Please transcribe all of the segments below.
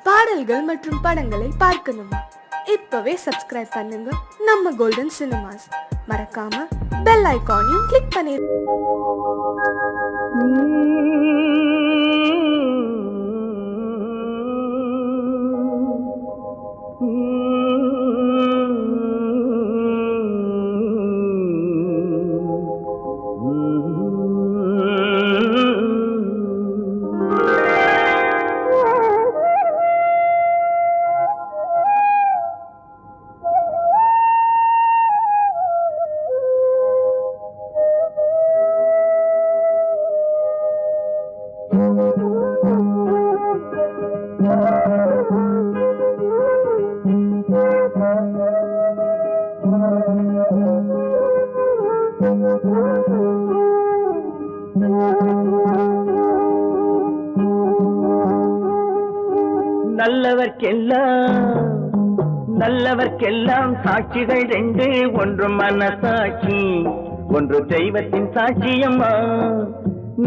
பாடல்கள் மற்றும் படங்களை பார்க்கணுமா? இப்பவே சப்ஸ்கிரைப் பண்ணுங்க நம்ம கோல்டன் சினிமாஸ். மறக்காம பெல் ஐகானையும் கிளிக் பண்ணிருங்க. நல்லவர்க்கெல்லாம் சாட்சிகள் ரெண்டு, ஒன்று மனசாட்சி, ஒன்று தெய்வத்தின் சாட்சியம்மா.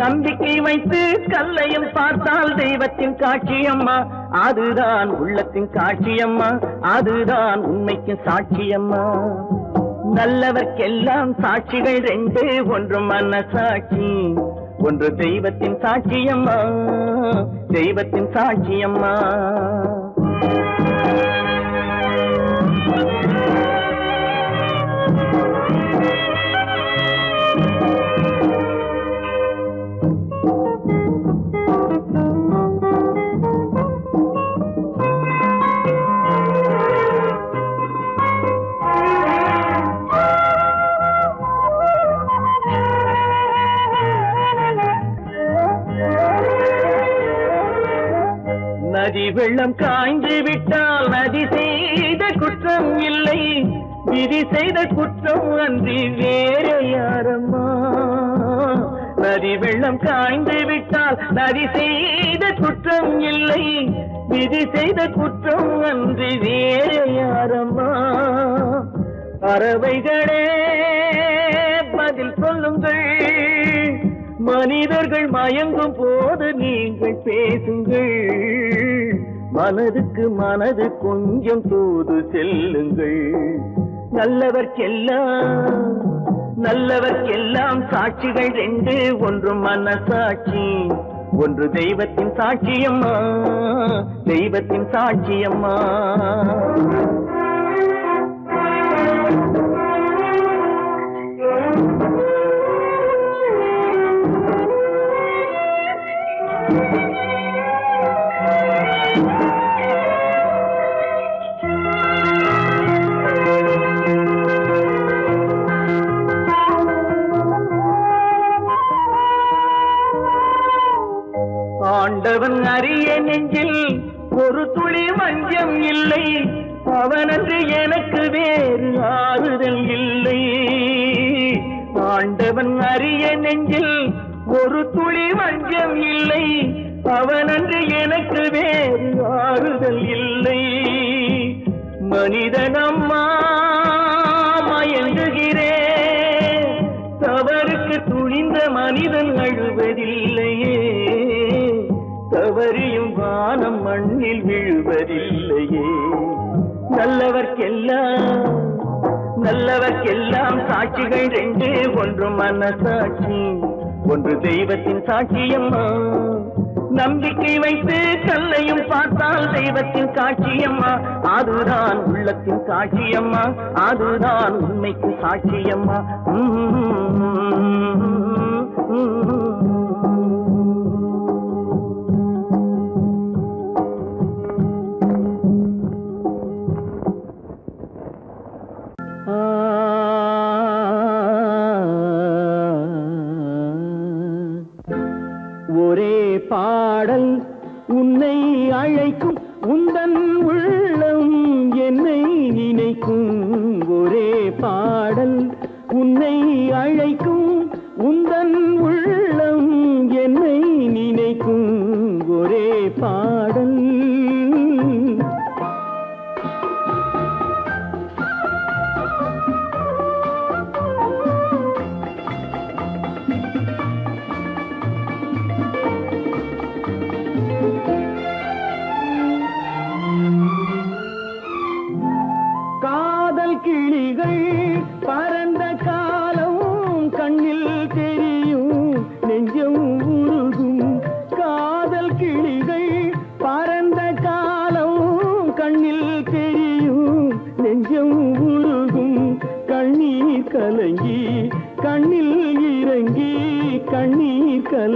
நம்பிக்கை வைத்து கல்லையும் பார்த்தால் தெய்வத்தின் காட்சியம்மா. அதுதான் உள்ளத்தின் காட்சியம்மா, அதுதான் உண்மைக்கு சாட்சியம்மா. நல்லவர்க்கெல்லாம் சாட்சிகள் ரெண்டு, ஒன்று மனசாட்சி, ஒன்று தெய்வத்தின் சாட்சியம்மா, தெய்வத்தின் சாட்சியம்மா. நதி வெள்ளம் காய்ந்து விட்டால் நதி செய்த குற்றம் இல்லை, விதி செய்த குற்றம் அன்றி வேறு யாரம்மா. நதி வெள்ளம் காய்ந்து விட்டால் நதி செய்த குற்றம் இல்லை, விதி செய்த குற்றம் அன்றி வேறு யாரம்மா. பறவைகளே பதில் சொல்லுங்கள், மனிதர்கள் மயங்கும் போது நீங்கள் பேசுங்கள். மனதுக்கு மனது கொஞ்சம் தூது செல்லுங்கள். நல்லவர்க்கெல்லாம் சாட்சிகள் ரெண்டு, ஒன்று மனசாட்சி, ஒன்று தெய்வத்தின் சாட்சியம்மா, தெய்வத்தின் சாட்சியம்மா. ஆண்டவன் அறிய நெஞ்சில் ஒரு துளி வஞ்சம் இல்லை, அவனன்று எனக்கு வேறு ஆறுதல் இல்லை. ஆண்டவன் அறிய நெஞ்சில் ஒரு துளி வஞ்சம் இல்லை, அவனன்று எனக்கு வேறு ஆறுதல் இல்லை. மனிதனம்மா மயங்குகிறேன், தவறுக்கு துணிந்த மனிதன் அழுவதில்லையே, தவறியும் வானம் மண்ணில் விழுவதில்லையே. நல்லவர்க்கெல்லாம் சாட்சிகள் ரெண்டு, ஒன்று மனசாட்சி, ஒன்று தெய்வத்தின் சாட்சியம்மா. நம்பிக்கை வைத்து கல்லையும் பார்த்தால் தெய்வத்தின் காட்சியம்மா. அதுதான் உள்ளத்தின் காட்சியம்மா, அதுதான் உண்மைக்கு சாட்சியம்மா. ஒரே பாடல் உன்னை அழைக்கும், உந்தன் உள்ளம் என்னை நினைக்கும். ஒரே பாடல் உன்னை அழைக்கும், உந்தன் உள்ளம் என்னை நினைக்கும். ஒரே பாடல்.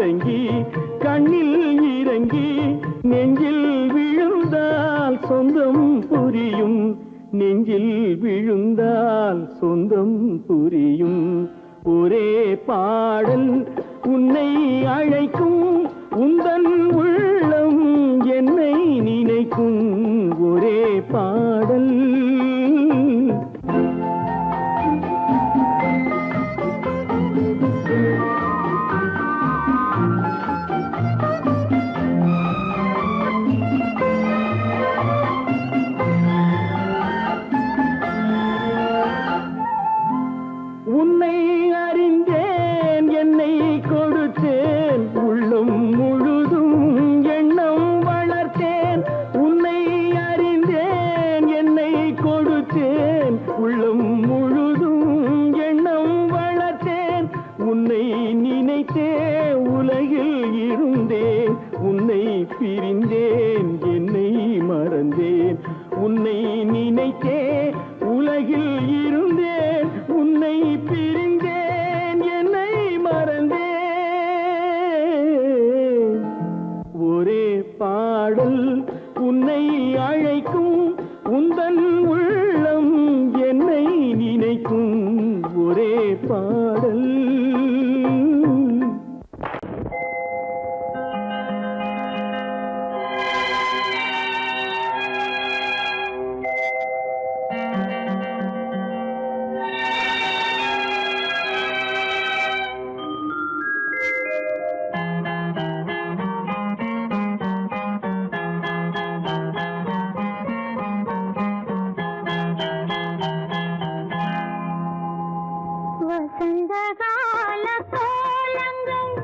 இறங்கி கண்ணில் இறங்கி நெஞ்சில் விழுந்தால் சொந்தம் புரியும், நெஞ்சில் விழுந்தால் சொந்தம் புரியும். ஒரே பாடல் உன்னை அழைக்கும், உந்தன் உள்ளம் என்னை நினைக்கும். ஒரே பாடல். உன்னை அறிந்தேன், என்னை கொடுத்தேன், உள்ளம் முழுதும் எண்ணம் வளர்த்தேன். உன்னை அறிந்தேன், என்னை கொடுத்தேன், உள்ளம் முழுதும் எண்ணம் வளர்த்தேன். உன்னை நினைத்தே உலகில் இருந்தேன், உன்னை பிரிந்தேன், என்னை மறந்தேன். உன்னை நினைத்தே உலகில் இருந்தேன், உன்னை பிரிந்தேன், என்னை மறந்தேன். ஒரே பாடல் உன்னை அழைக்கும், உந்தன் உள்ளம் என்னை நினைக்கும். ஒரே பாடல். வசந்தகால கோலங்கள்,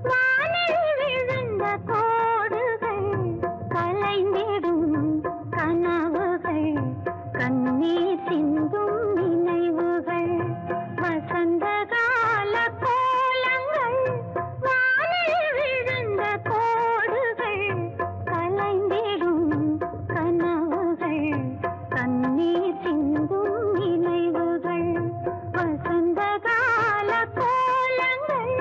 வானில் விழுந்த கோடுகள், கலைந்திடும் கனவுகள், கண்ணீர் சிந்தும் நினைவுகள். வசந்தகால கோலங்கள், வானில் விழுந்த கோடுகள், கலைந்திடும் கனவுகள், கண்ணீர் சிந்தும் நினைவுகள். வசந்தகால கோலங்கள்.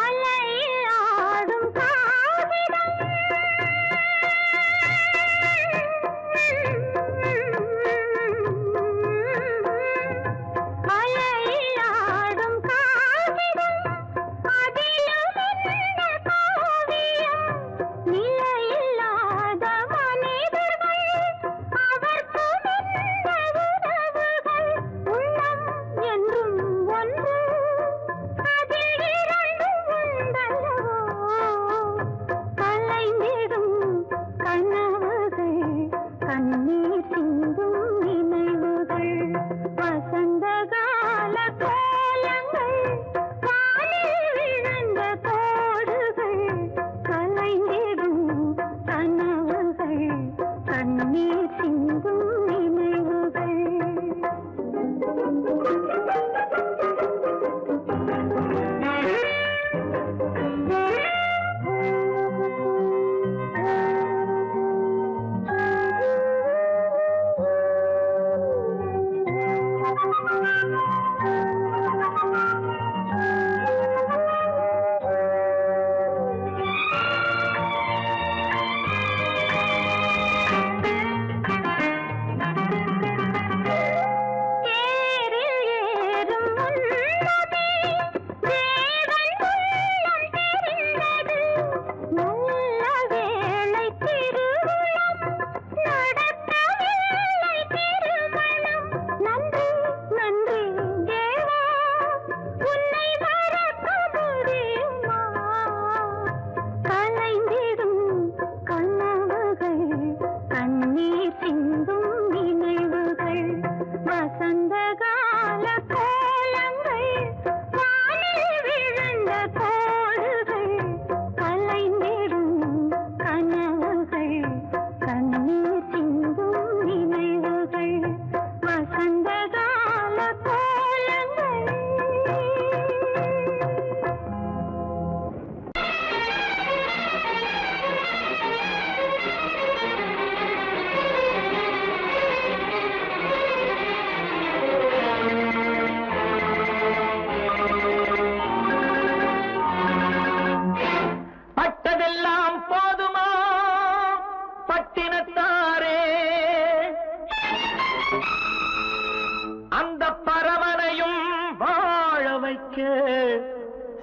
அலையில் ஆடும் காகிதம்,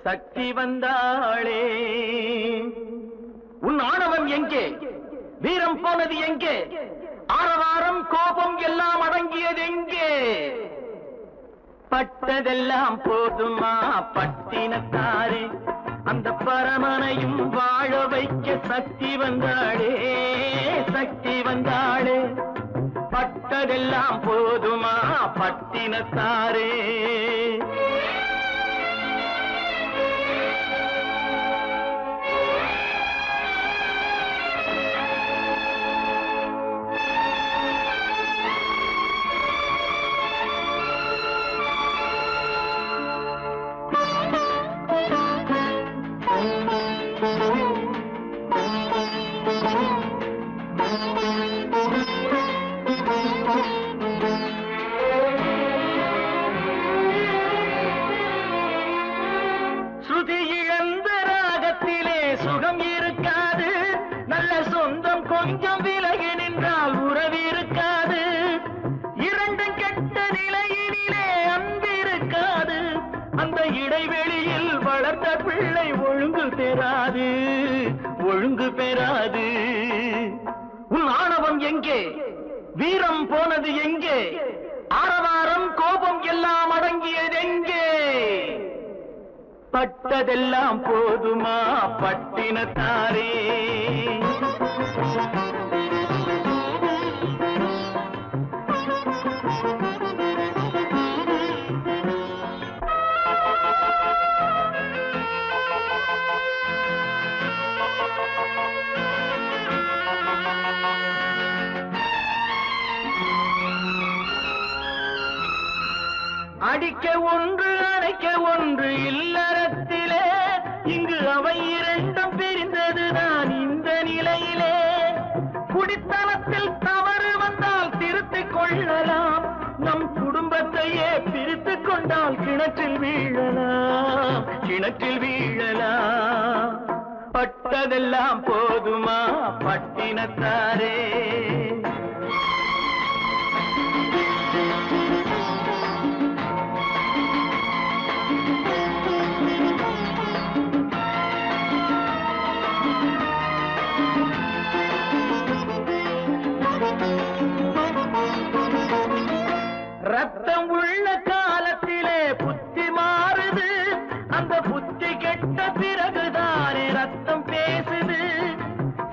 சக்தி வந்தாளே. உன் ஆணவம் எங்கே? வீரம் போனது எங்கே? ஆரவாரம் கோபம் எல்லாம் அடங்கியது எங்கே? பட்டதெல்லாம் போதுமா பட்டினத்தாரே, அந்த பரமனையும் வாழ வைக்க சக்தி வந்தாளே, சக்தி வந்தாளே. பட்டதெல்லாம் போதுமா பட்டினத்தாரே. ஸ்ருதி இழந்த ராகத்திலே சுகம் இருக்காது, நல்ல சொந்தம் கொஞ்சம் விலகி நின்றால் உறவு இருக்காது. இரண்டும் கெட்ட நிலையினிலே அன்பு இருக்காது, அந்த இடைவெளியில் வளர்ந்த பிள்ளை ஒழுங்கு பெறாது, ஒழுங்கு பெறாது. உன் ஆணவம் எங்கே? வீரம் போனது எங்கே? ஆரவாரம் கோபம் எல்லாம் அடங்கியது எங்கே? பட்டதெல்லாம் போதுமா பட்டினத்தாரே. அடிக்க ஒன்று அணைக்க ஒன்று இல்லறத்திலே, இங்கு அவை இரண்டும் பிரிந்ததுதான் இந்த நிலையிலே. குடித்தனத்தில் தவறு வந்தால் திருத்திக் கொள்ளலாம், நம் குடும்பத்தையே பிரித்துக் கொண்டால் கிணற்றில் வீழலாம், கிணற்றில் வீழலாம். பட்டதெல்லாம் போதுமா பட்டினத்தாரே. ரத்தம் உள்ள காலத்திலே புத்தி மாறுது, அந்த புத்தி கெட்ட பிறகுதானே ரத்தம் பேசுது.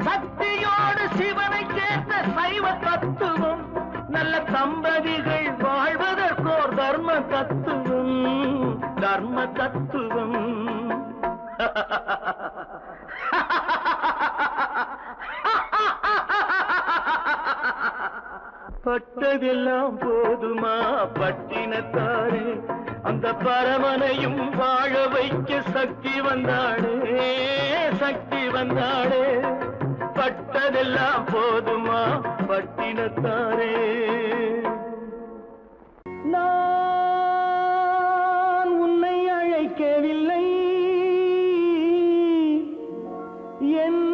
சக்தியோடு சிவனை சேர்ந்த சைவ தத்துவம், நல்ல தம்பதிகள் வாழ்வதற்கோர் தர்ம தத்துவம், தர்ம தத்துவம். பட்டதெல்லாம் போதுமா பட்டினத்தாரே, அந்த பரமனையும் வாழ வைக்க சக்தி வந்தாளே, சக்தி வந்தாளே. பட்டதெல்லாம் போதுமா பட்டினத்தாரே. நான் உன்னை அழைக்கவில்லை, என்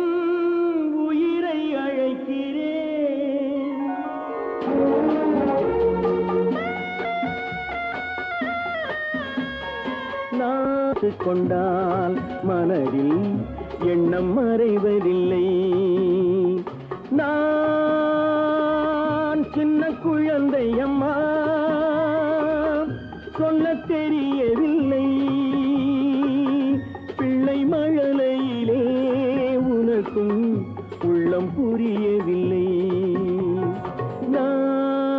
உயிரை அழைக்கிறேன். நாசு கொண்டால் மனதில் எண்ணம் மறைவதில்லை. நான் சின்ன குழந்தை அம்மா, சொல்ல தெரியவில்லை. பிள்ளை மழலையிலே உனக்கும் உள்ளம் புரியவில்லை. நான்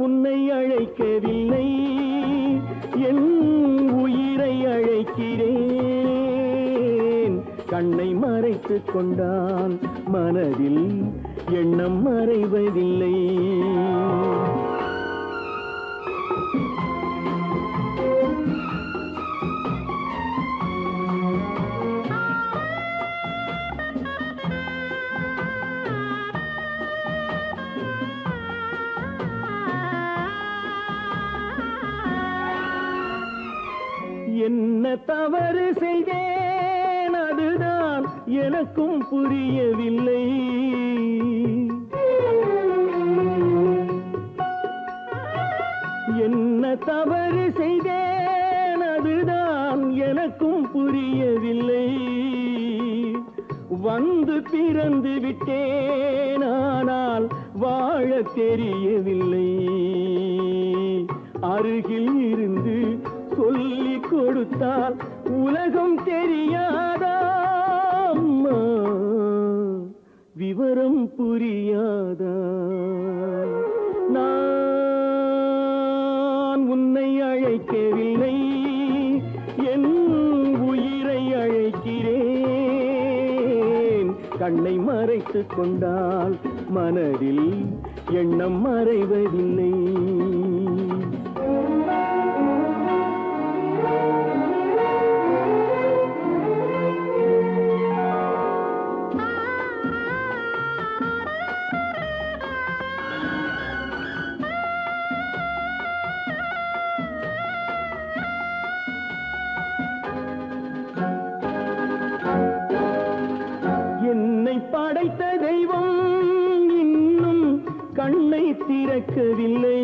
உன்னை அழைக்கவில்லை, என் உயிரை அழைக்கிறேன். கண்ணை மறைத்துக் கொண்டான் மனதில் எண்ணம் மறைவதில்லை. என்ன தவறு செய்தேன், அதுதான் எனக்கும் புரியவில்லை. என்ன தவறு செய்தேன், அதுதான் வந்து பிறந்து விட்டேன், ஆனால் வாழ தெரியவில்லை. அருகில் இருந்து சொல்லிக் கொடுத்தால் உலகம் தெரியாதா? அம்மா, விவரம் புரியாதா? நான் உன்னை அழைக்கவில்லை, என் உயிரை அழைக்கிறேன். கண்ணை மறைத்துக் கொண்டால் மனதில் எண்ணம் மறைவதில்லை. படைத்த தெய்வம் இன்னும் கண்ணை திறக்கவில்லை.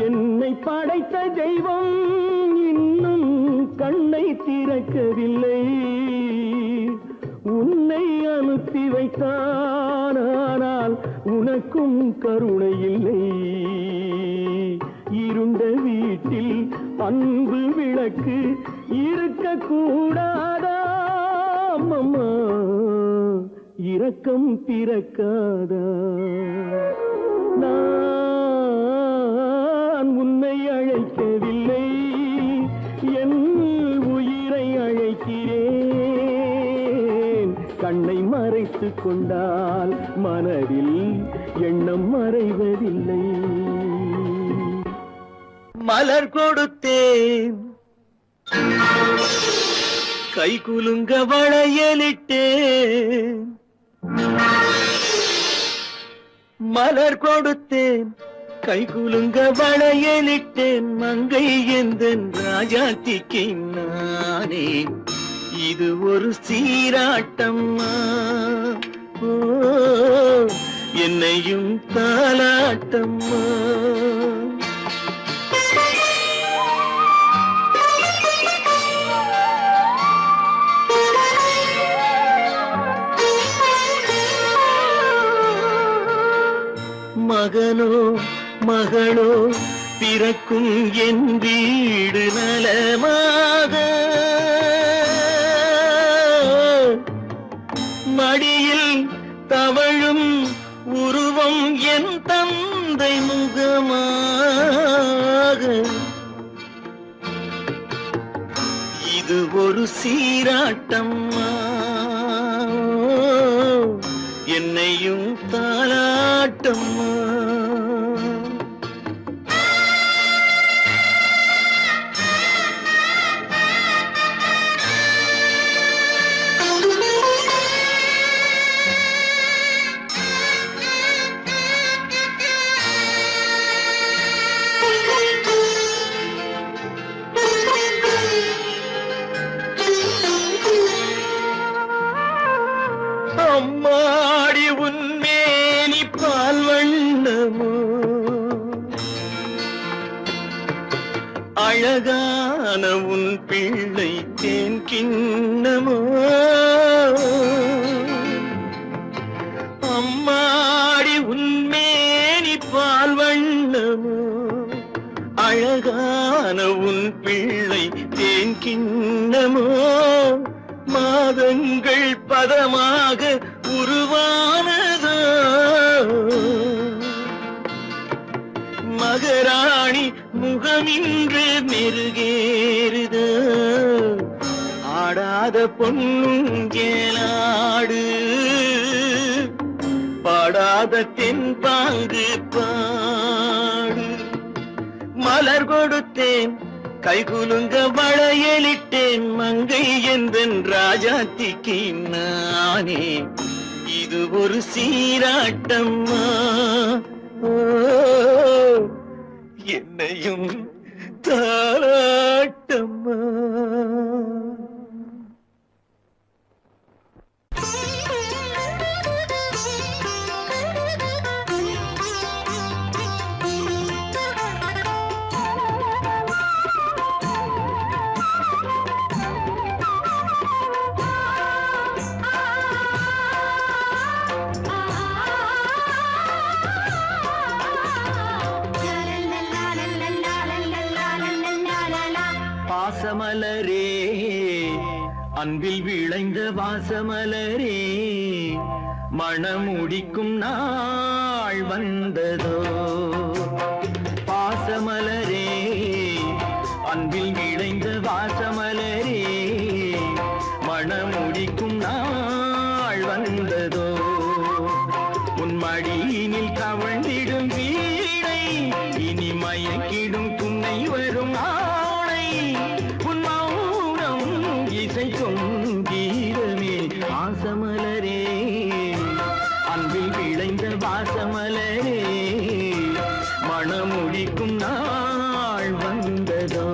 என்னை படைத்த தெய்வம் இன்னும் கண்ணை திறக்கவில்லை. உன்னை அனுப்பி வைத்தான், ஆனால் உனக்கும் கருணை இல்லை. இருண்ட வீட்டில் அன்பு விளக்கு இருக்க கூடாதா? அம்மா, இரக்கம் பிறக்காதா? நான் உன்னை அழைக்கவில்லை, என் உயிரை அழைக்கிறேன். கண்ணை மறைத்துக் கொண்டால் மனதில் எண்ணம் மறைவதில்லை. மலர் கொடுத்தேன், கை குலுங்க வளையலிட்டேன். மலர் கொடுத்தேன், கை குலுங்க வளையலிட்டேன். மங்கை எந்தன் ராஜாத்திக்கு நானே, இது ஒரு சீராட்டம்மா. ஓ, என்னையும் தாலாட்டம்மா. மகனோ மகளோ பிறக்கும் என் வீடு நலமாக, மடியில் தவழும் உருவம் என் தந்தை முகமாக. இது ஒரு சீராட்டம்மா, என்னையும் தாலாட்டம்மா. அம்மாடி உன்மேனி பால் வண்ணமோ, அழகான உன் பிள்ளை தேன் கிண்ணமோ. அம்மாடி உன்மேனி பால் வண்ணமோ, அழகான உன் பிள்ளை தேன் கிண்ணமோ. மாதங்கள் பதமாக உருவானதோ, மகராணி முகமின்று மெருகேறுதோ. ஆடாத பொன்னுங்கேலாடு, பாடாத தென்பாங்கு பாடு. மலர் கொடுத்தேன், கைகுலுங்க வளையலிட்டேன். மங்கை எந்தன் ராஜாத்திக்கு நானே, இது ஒரு சீராட்டம்மா. ஓ, என்னையும் தாலாட்டம்மா. அன்பில் விளைந்த வாசமலரே மணமுடிக்கும் நாள் வந்ததோ பாசமலரே அன்பில் விளைந்த வாசமலரே மணமுடிக்கும் நாள் வந்ததோ உன் மடியினில் தவழ்ந்திடும் வீணை இனி மயக்கிடும் துணை வரும் ஆணை உன் மௌனம் இசைக்கும் கீதமே வாசமலரே அன்பில் விளைந்த வாசமலரே மணமுடிக்கும் நாள் வந்ததோ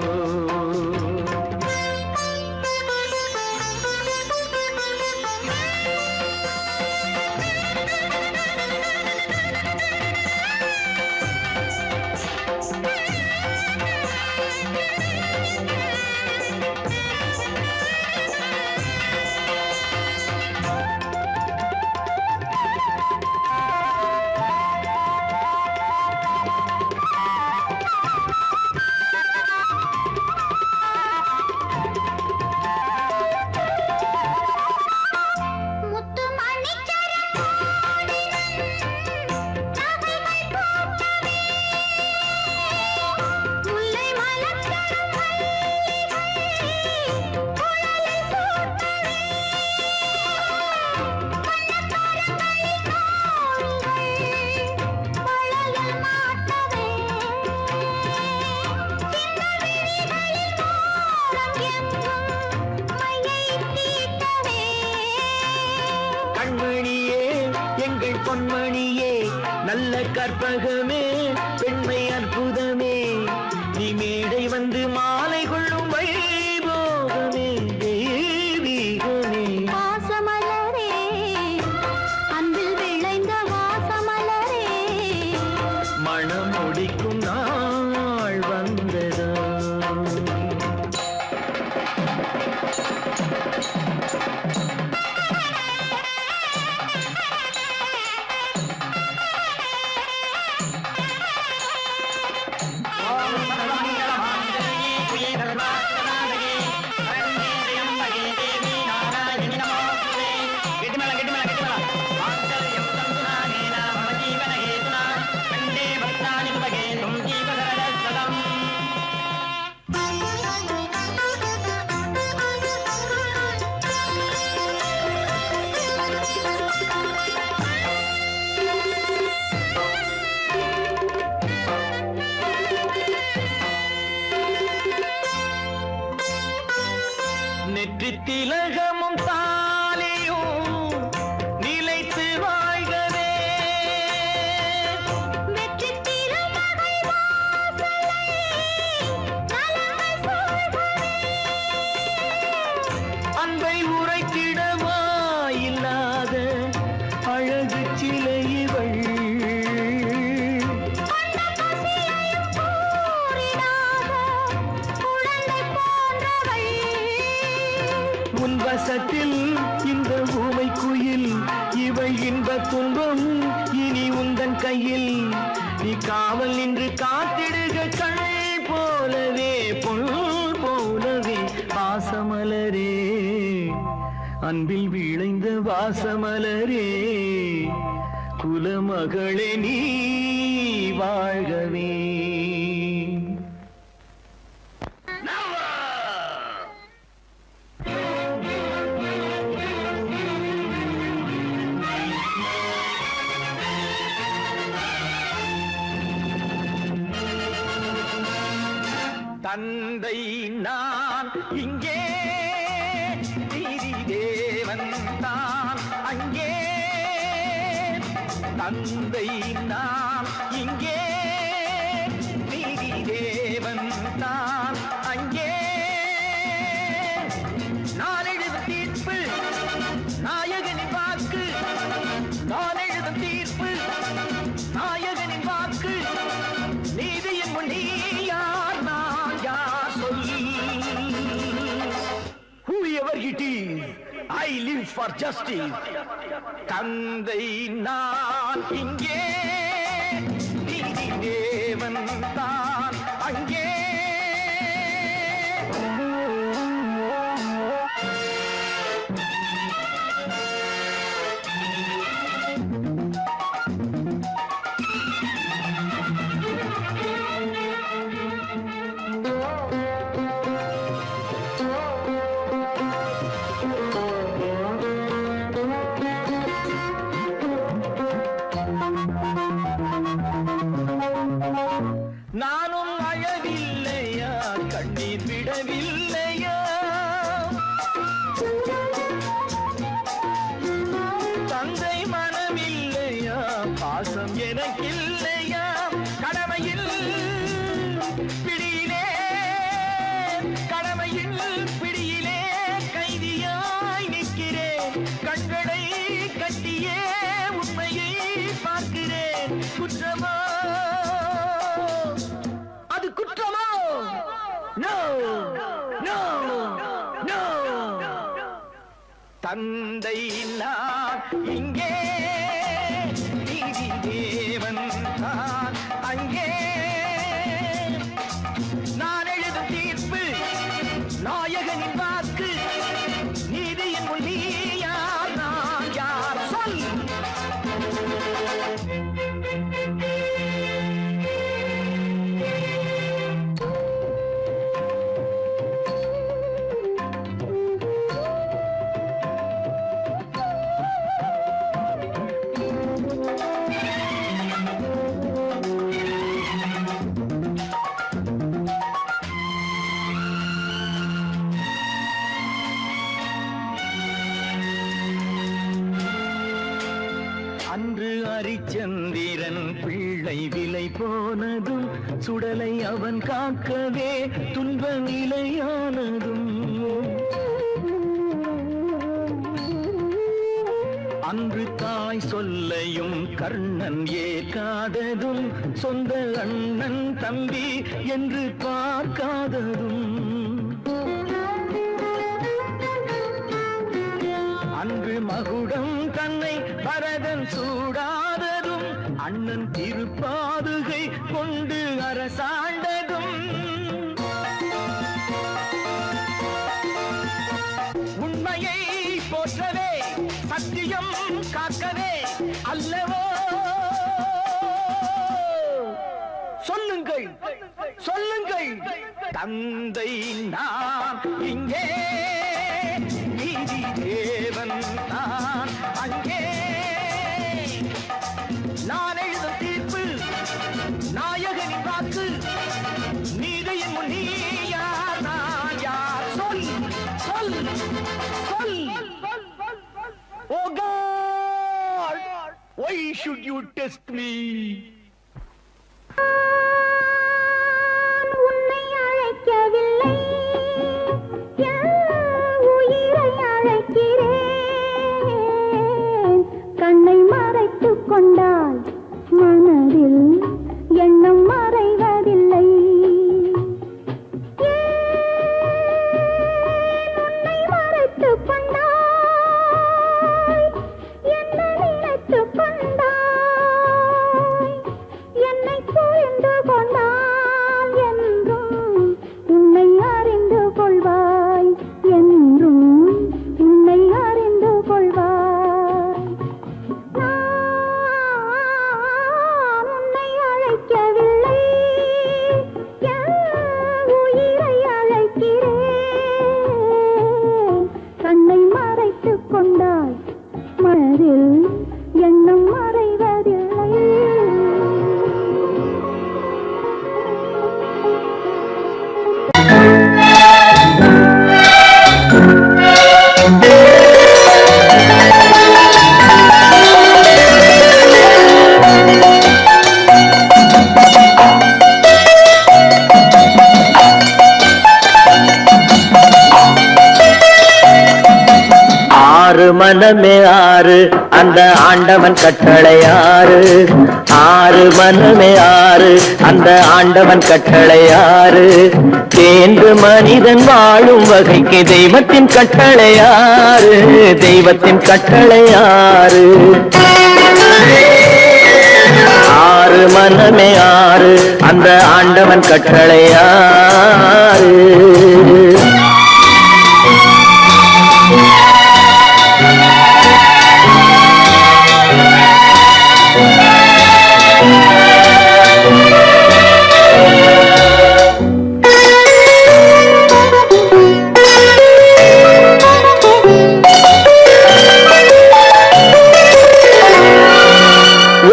பொன்மணியே நல்ல கற்பகமே பெண்மை அற்புதமே நீ மேடை வந்து மாலை கொள்ளும் வைபோகமே தெய்வீகமே வாசமலரே அன்பில் விளைந்த வாசமலரே மணம் முடிக்கும் நாள் வந்ததோ திலகமும் தாலியும் நிலைத்து வாழ்கவே வெற்றி திருமகள் வாசலை நலங்கள் சூழ்கவே அன்பை உரைத்திடவா இல்லாத அழகு சிலை இவள் உன் வசத்தில் இந்த ஊமை குயில் இவள் இன்ப துன்பம் இனி உந்தன் கையில் நீ காவல் நின்று காத்திடுக கண் போலவே பொன் போலவே வாசமலரே அன்பில் விளைந்த வாசமலரே குலமகளே நீ வாழ்கவே தந்தை நான் இங்கே நீதி தேவன் தான் அங்கே தந்தை நான் இங்கே நீதி தேவன் தான் அங்கே நான் எழுதும் தீர்ப்பு நாயகனின் வாக்கு நான் எழுதும் தீர்ப்பு நாயகனின் வாக்கு நீதியின் முன் நீ யார் நான் யார் சொல் whoever it is I live for justice தந்தை நான் இங்கே நீதி தேவன் தான் அங்கே தந்தை நான் இங்கே, நீதி தேவன் நான் அங்கே. நான் எழுதும் தீர்ப்பு நாயகனின் வாக்கு, நீதியின் முன் நீ யார் நான் யார் சொல். அன்று அரிச்சந்திரன் பிள்ளை விலை போனதும், சுடலை அவன் காக்கவே துன்ப நிலையானதும். அன்று தாய் சொல்லையும் கர்ணன் ஏற்காததும், சொந்த அண்ணன் தம்பி என்று பார்க்காததும். அன்று மகுடம் தன்னை பரதன் சூடாததும், அண்ணன் திருப்பாதுகை கொண்டு அரசாண்டதும். உண்மையை போற்றவே சத்தியம் காக்கவே அல்லவோ. சொல்லுங்கள் சொல்லுங்கள், தந்தை நான் இங்கே, நீதி தேவன் நான் அங்கே. நான் எழுதும் தீர்ப்பு நாயகனின் வாக்கு, நீதியின் முன் நீ யார் நான் யார் சொல் சொல் சொல். Oh God, why should you test me? உன்னை அழைக்கவில்லை, உயிரை அழைக்கிறேன். கண்ணை மறைத்துக் கொண்டால் மனதில் எண்ணம் மறைவதில்லை. உன்னை மறைத்துக் கொண்டாய், என்ன நினைத்துக் கொண்டாய், என்னை புரிந்து கொண்டால் என்றும் உன்னை அறிந்து கொள்வாய், என்றும் உன்னை அறிந்து கொள்வாய். நான் உன்னை அழைக்கவில்லை, உயிரை அழைக்கிறேன். கண்ணை மறைத்துக் கொண்டாய், மனதில் எண்ணம் மறைவதில்லை. ஆறு மனமே ஆறு, அந்த ஆண்டவன் கட்டளை ஆறு. ஆறு மனமே ஆறு, அந்த ஆண்டவன் கட்டளை ஆறு. தேர்ந்து மனிதன் வாழும் வகைக்கு தெய்வத்தின் கட்டளை ஆறு, தெய்வத்தின் கட்டளை ஆறு. ஆறு மனமே ஆறு, அந்த ஆண்டவன் கட்டளை ஆறு.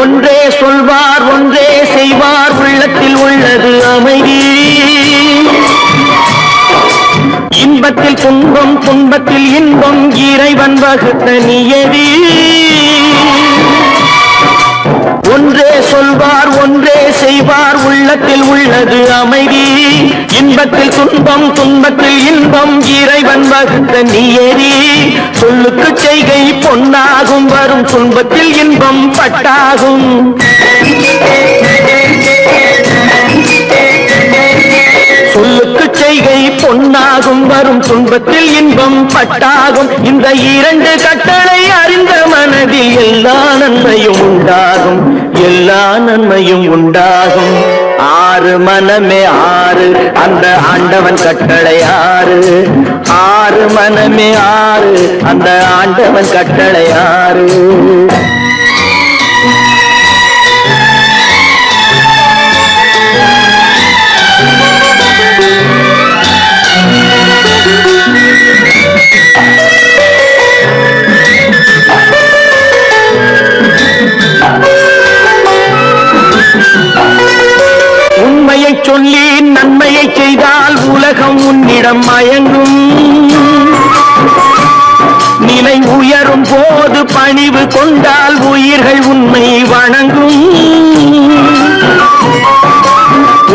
ஒன்றே சொல்வார் ஒன்றே செய்வார், உள்ளத்தில் உள்ளது அமைதி. இன்பத்தில் துன்பம் துன்பத்தில் இன்பம், இறைவன் வகுத்த நியதி. ஒன்றே சொல்வார் ஒன்றே செய்வார், உள்ளத்தில் உள்ளது அமைதி. இன்பத்தில் துன்பம் துன்பத்தில் இன்பம், இறைவன் வகுத்த நியதி. சொல்லுக்கு செய்கை பொன்னாகும், வரும் துன்பத்தில் இன்பம் பட்டாகும். சொல்லுக்கு செய்கை பொன்னாகும் வரும் துன்பத்தில் இன்பம் பட்டாகும் இந்த இரண்டு கட்டளை அறிந்த மனதில் எல்லா நன்மையும் உண்டாகும் எல்லா நன்மையும் உண்டாகும் ஆறு மனமே ஆறு அந்த ஆண்டவன் கட்டளை ஆறு ஆறு மனமே ஆறு அந்த ஆண்டவன் கட்டளை ஆறு உண்மையை சொல்லி நன்மையை செய்தால் உலகம் உன்னிடம் மயங்கும் நிலை உயரும் போது பணிவு கொண்டால் உயிர்கள் உன்னை வணங்கும்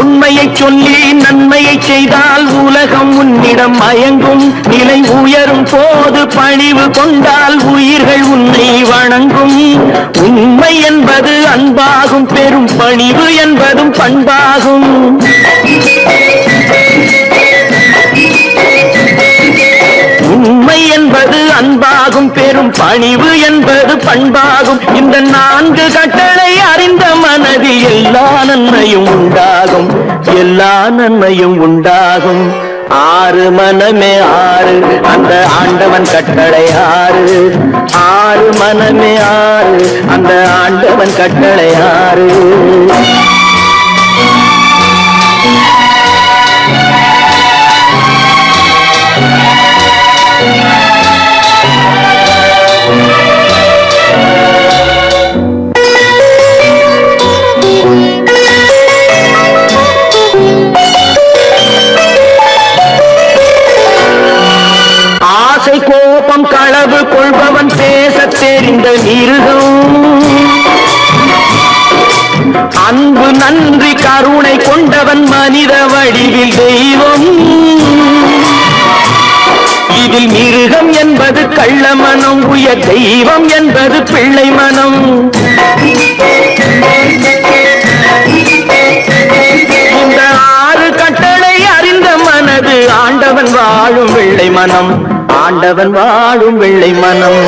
உண்மையை சொல்லி நன்மையை செய்தால் உலகம் உன்னிடம் மயங்கும் நிலை உயரும் போது பணிவு கொண்டால் உயிர்கள் உன்னை வணங்கும் உண்மை என்பது அன்பாகும் பெரும் பணிவு என்பதும் பண்பாகும் உண்மை என்பது அன்பாகும் பெரும் பணிவு என்பது பண்பாகும் இந்த நான்கு கட்டளை அறிந்த மனதில் எல்லா நன்மையும் உண்டாகும் எல்லா நன்மையும் உண்டாகும் ஆறு மனமே ஆறு அந்த ஆண்டவன் கட்டளை ஆறு ஆறு மனமே ஆறு அந்த ஆண்டவன் கட்டளை ஆறு கோபம் களவு கொள்பவன் பேசத் தெரிந்த மிருகம் அன்பு நன்றி கருணை கொண்டவன் மனித வடிவில் தெய்வம் இதில் மிருகம் என்பது கள்ள மனம் உயர் தெய்வம் என்பது பிள்ளை மனம் இந்த ஆறு கட்டளை அறிந்த மனது ஆண்டவன் வாழும் வெள்ளை மனம் ஆண்டவன் வாழும் வெள்ளை மனம்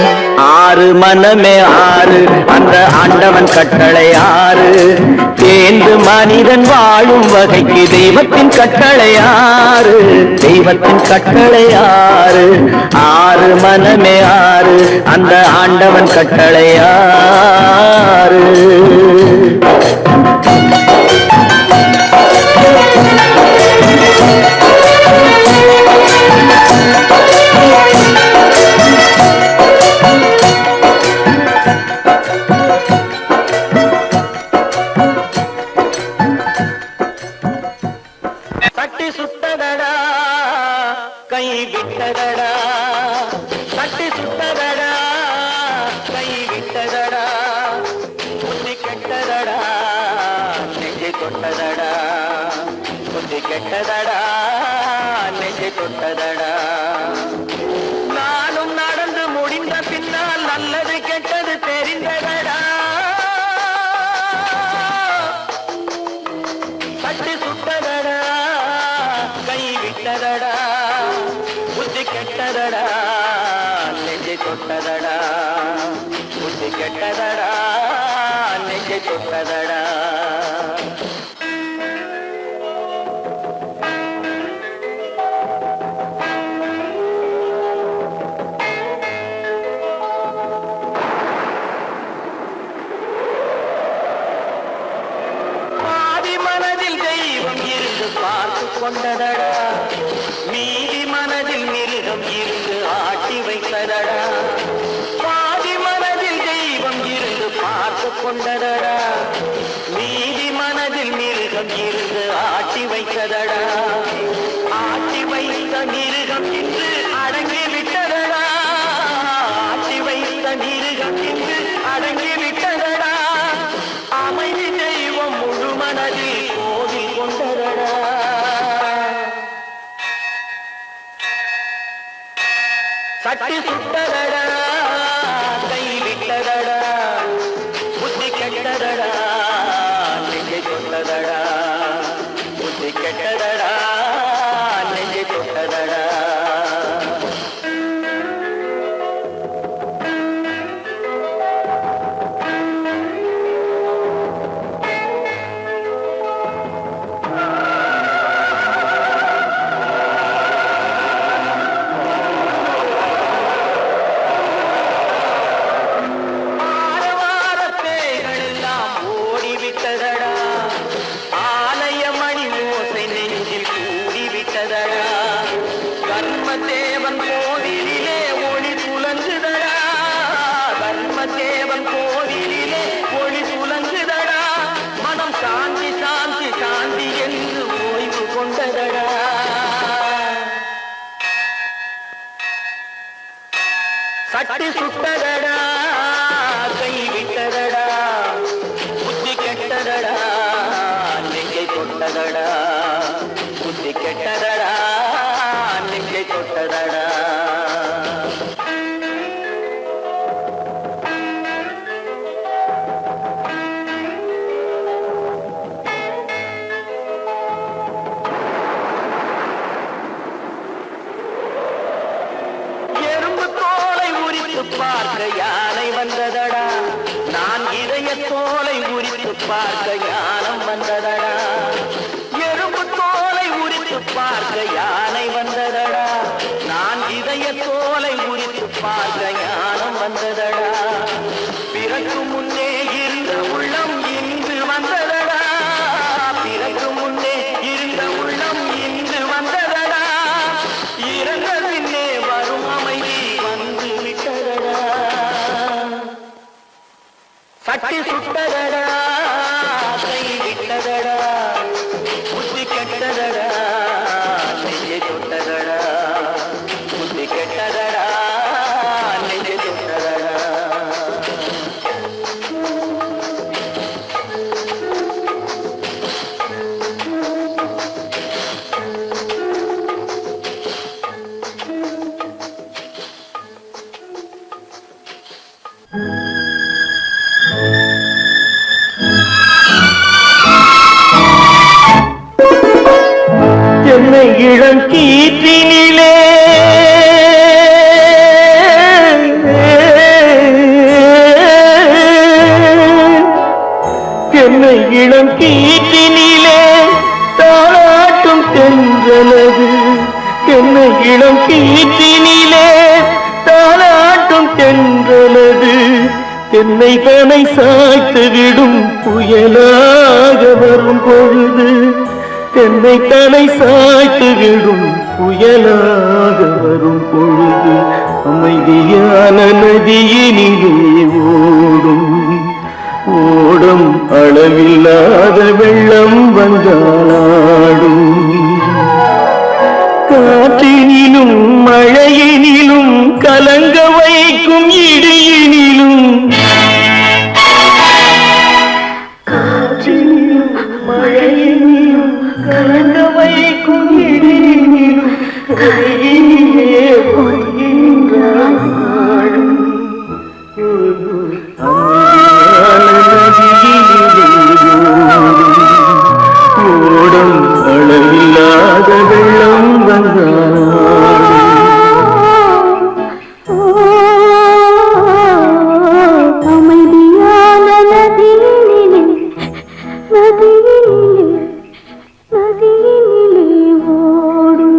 ஆறு மனமே ஆறு அந்த ஆண்டவன் கட்டளை ஆறு தேர்ந்து மனிதன் வாழும் வகைக்கு தெய்வத்தின் கட்டளை ஆறு தெய்வத்தின் கட்டளை ஆறு ஆறு மனமே ஆறு அந்த ஆண்டவன் கட்டளை ஆறு தட்டி சுட்டதடா கை விட்டதடா தட்டி சுட்டதடா கை விட்டதடா புத்தி கெட்டதடா நெஞ்சை தொட்டதடா புத்தி கெட்டதடா நெஞ்சை தொட்டதடா நானும் நடந்து முடிந்த பின்னால் நல்லது கெட்டது தெரிந்ததடா தட்டி சுட்டதடா கை விட்டதடா புத்தி கெட்டதடா நெஞ்சை தொட்டதடா புத்தி கெட்டதடா நெஞ்சை தொட்டதடா பார்த்து கொண்டதடா மீதி மனதில் மிருகம் இருந்து ஆட்டி வைத்ததடா பாதி மனதில் தெய்வம் இருந்து பார்த்து கொண்டதடா மீதி மனதில் மிருகம் இருந்து ஆட்டி வைத்ததடா ஆட்டி வைத்த மிருகம் இன்று அடங்கி விட்டதடா ஆட்டி வைத்த மிருகம் இன்று அடங்கி விட்டதடா அமைதி தெய்வம் முழு மனதில் கோவில் கொண்டதடா சட்டி சுட்டதடா கை விட்டதடா புத்தி கெட்டதடா நெஞ்சை கொண்டதடா புத்தி கெட்டதடா தட்டி சுட்டதடா கை விட்டதடா புத்தி கெட்டதடா நெஞ்சை தொட்டதடா புத்தி கெட்டதடா நெஞ்சை தொட்டதடா பார்க்க யானை வந்ததடா நான் இதய தோலை உரித்து பார்க்க ஞானம் வந்ததடா எறும்பு தோலை உரித்து பார்க்க யானை வந்ததடா நான் இதய தோலை உரித்து பார்க்க ஞானம் வந்ததடா பிறகு முன்னே இருந்த உள்ளம் இன்று வந்ததடா பிறகு முன்னே இருந்த உள்ளம் இன்று வந்ததடா இறந்த பின்னே வரும் அமைதி வந்து விட்டதடா சட்டி சுட்டதடா கை விட்டதடா புத்தி கெட்டதடா நெஞ்சை தொட்டதடா புத்தி கெட்டதடா நெஞ்சை தொட்டதடா என்னை இளம் கீற்றினிலே என்னை இளம் கீற்றினிலே தாளாட்டும் தென்றலது என்னை இளம் கீற்றினிலே தாளாட்டும் தென்றலது என்னை தனை சாய்த்து விடும் புயலாக வரும் பொழுது என்னை தலை சாய்த்து விடும் புயலாக வரும் பொழுது அமைதியான நதியினிலே ஓடும் ஓடும் அளவில்லாத வெள்ளம் வந்தாடும் காற்றினிலும் மழையினிலும் கலங்க வைக்கும் இடியினிலும் காற்றினிலும் மழையினிலும் கலங்க வைக்கும் இடியினிலும் கையிலே பொய்கின்றான் நாடும் ஓடும் அளவில்லாத வெள்ளம் வந்தாடும் அமைதியான நதியினிலே ஓடும்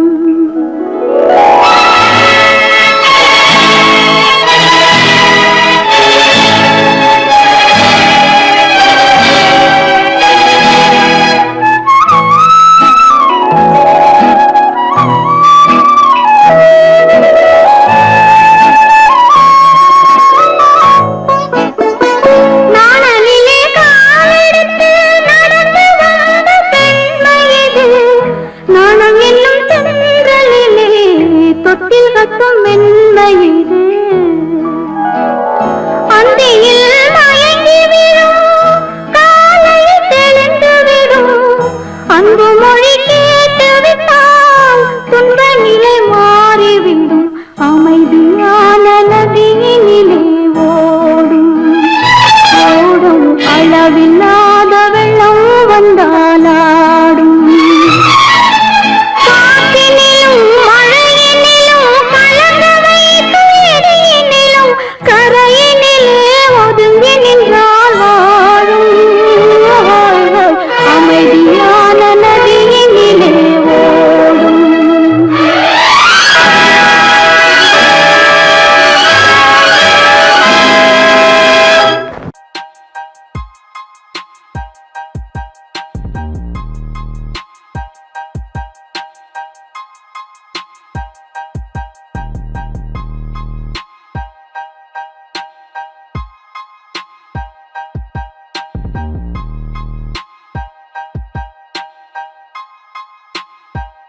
தொட்டில் கட்டும் மென்மையில்